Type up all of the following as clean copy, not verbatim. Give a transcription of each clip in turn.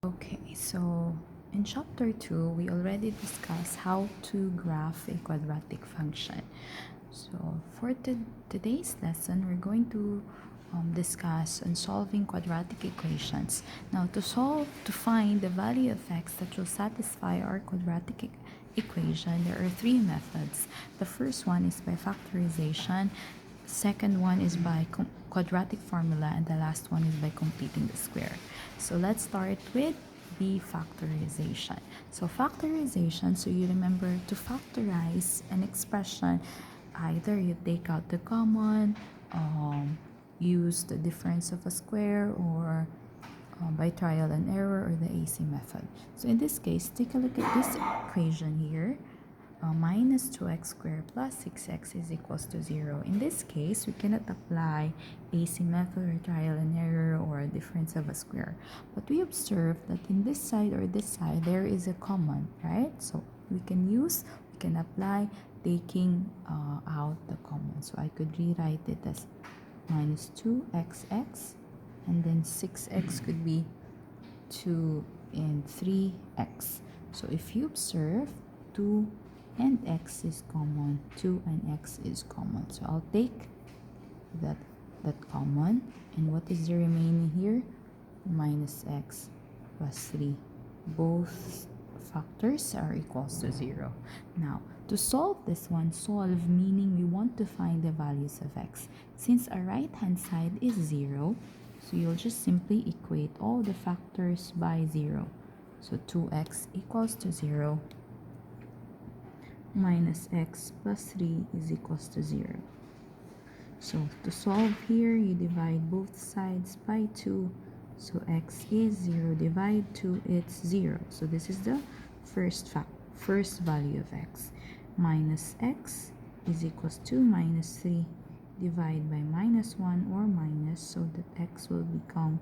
Okay, so in chapter 2, we already discussed how to graph a quadratic function. So for today's lesson, we're going to discuss on solving quadratic equations. Now, to find the value of x that will satisfy our quadratic equation, there are three methods. The first one is by factorization. Second one is by quadratic formula, and the last one is by completing the square. So let's start with the factorization. So factorization, so you remember to factorize an expression, either you take out the common, use the difference of a square, or by trial and error, or the AC method. So in this case, take a look at this equation here. Minus 2x squared plus 6x is equals to 0. In this case, we cannot apply AC method or trial and error or a difference of a square. But we observe that in this side or this side, there is a common, right? So we can apply taking out the common. So I could rewrite it as minus 2xx, and then 6x could be 2 and 3x. So if you observe, 2 and x is common, 2 and x is common. So I'll take that common, and what is the remaining here? Minus x plus 3. Both factors are equals to 0. Now, to solve this one, solve meaning we want to find the values of x. Since our right hand side is 0, so you'll just simply equate all the factors by 0. So 2x equals to 0, minus x plus 3 is equals to 0. So to solve here, you divide both sides by 2. So x is 0, divide 2, it's 0. So this is the first value of x. Minus x is equals to minus 3. Divide by minus 1 or minus, so that x will become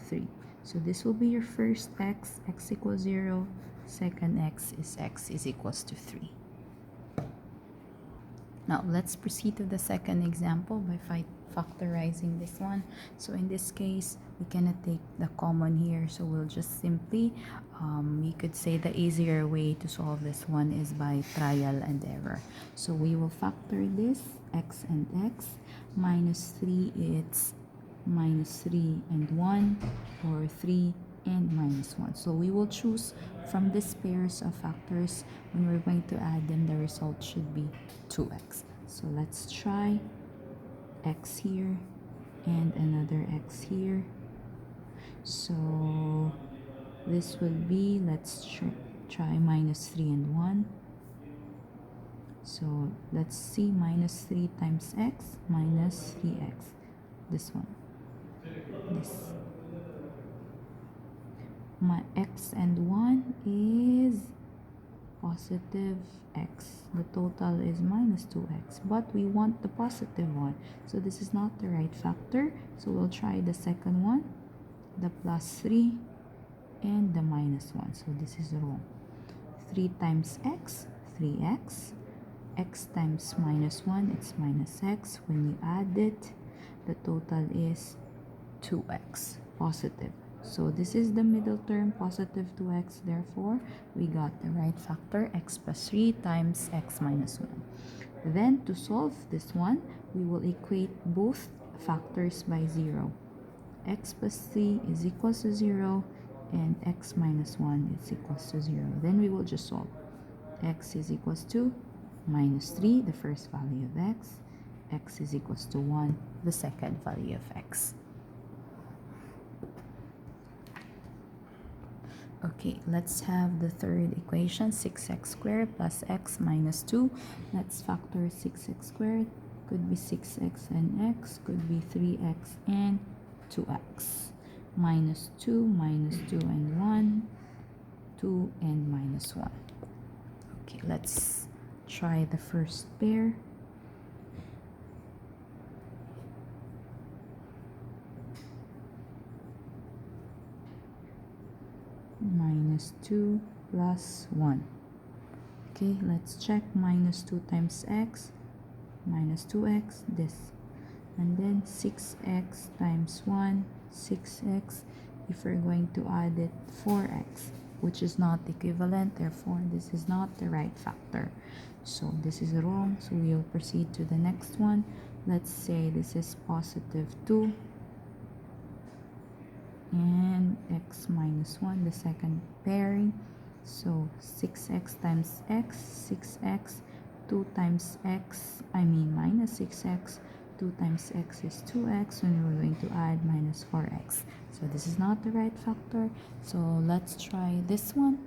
3. So this will be your first x equals 0. Second x is equals to 3. Now, let's proceed to the second example by factorizing this one. So in this case, we cannot take the common here, so we'll just simply, we could say the easier way to solve this one is by trial and error. So we will factor this, x and x. Minus 3, it's minus 3 and 1, or 3 and minus 1. So we will choose from this pairs of factors. When we're going to add them, the result should be 2x. So let's try x here and another x here. So this will be, let's try minus 3 and 1. So let's see, minus 3 times x minus 3x. This one. This. My x and 1 is positive x. The total is minus 2x, but we want the positive one, so this is not the right factor. So we'll try the second one, the plus 3 and the minus 1. So this is wrong. 3 times x, 3x. X times minus 1, it's minus x. When you add it, the total is 2x, positive. So this is the middle term, positive 2x. Therefore, we got the right factor, x plus 3 times x minus 1. Then, to solve this one, we will equate both factors by 0. X plus 3 is equals to 0, and x minus 1 is equals to 0. Then we will just solve. X is equals to minus 3, the first value of x. X is equals to 1, the second value of x. Okay, let's have the third equation, 6x squared plus x minus 2. Let's factor 6x squared. Could be 6x and x, could be 3x and 2x. Minus 2 and 1, 2 and minus 1. Okay, let's try the first pair. Minus 2 plus 1. Okay, let's check. Minus 2 times x, minus 2x, this. And then 6x times 1, 6x. if we're going to add it 4x, which is not equivalent, therefore this is not the right factor. So this is wrong, so we'll proceed to the next one. Let's say this is positive 2 and x minus 1, the second pairing. So 6x times x, 6x, 2 times x, minus 6x, 2 times x is 2x, and we're going to add minus 4x. So this is not the right factor. So let's try this one.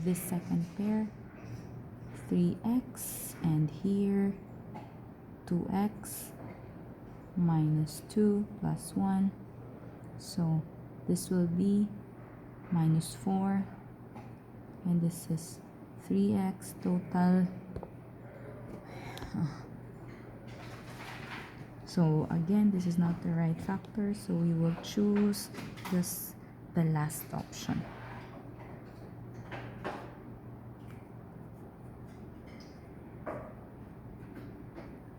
This second pair, 3x, and here 2x minus 2 plus 1. So this will be minus 4, and this is 3x total. So again, this is not the right factor, so we will choose just the last option.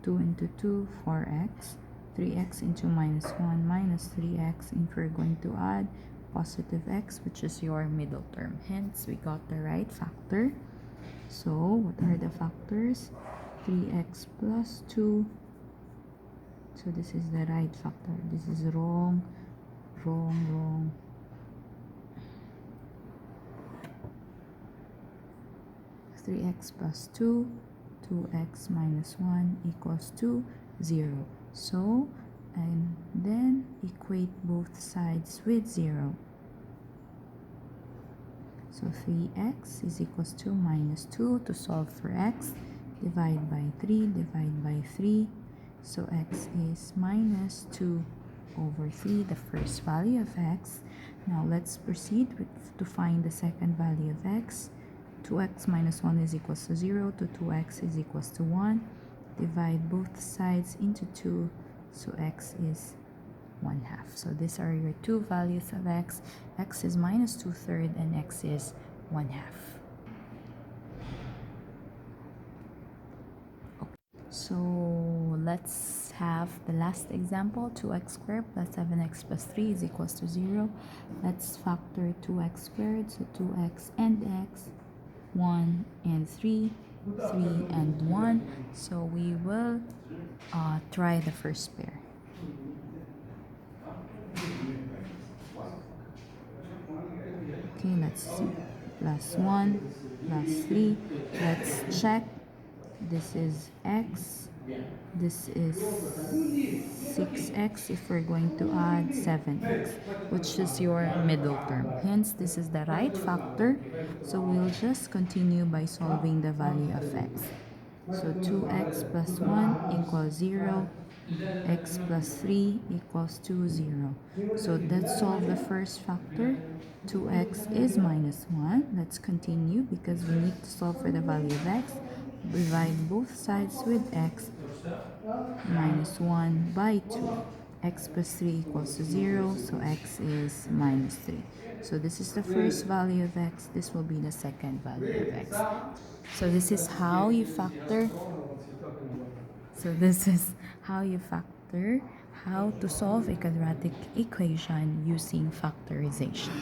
2 into 2, 4x. 3x into minus 1 minus 3x, and we're going to add positive x, which is your middle term. Hence, we got the right factor. So, what are the factors? 3x plus 2. So, this is the right factor. This is wrong, wrong, wrong. 3x plus 2, 2x minus 1 equals to 0. So, and then equate both sides with 0. So 3x is equals to minus 2. To solve for x, divide by 3, divide by 3. So x is minus 2 over 3, the first value of x. Now let's proceed to find the second value of x. 2x minus 1 is equals to 0, to 2x is equals to 1. Divide both sides into 2, so x is 1/2. So these are your two values of x. X is minus 2/3 and x is 1/2. Okay. So let's have the last example. 2x squared plus 7x plus 3 is equals to 0. Let's factor 2x squared, so 2x and x, 1 and 3, 3 and 1. So we will try the first pair. Okay, let's see. Plus 1, plus 3. Let's check. This is x. This is 6x if we're going to add 7x, which is your middle term. Hence, this is the right factor. So we'll just continue by solving the value of x. So 2x plus 1 equals 0. X plus 3 equals to 0. So let's solve the first factor. 2x is minus 1. Let's continue because we need to solve for the value of x. Divide both sides with x, minus 1 by 2. X plus 3 equals to 0, so x is minus 3. So this is the first value of x. This will be the second value of x. So this is how you factor. How to solve a quadratic equation using factorization.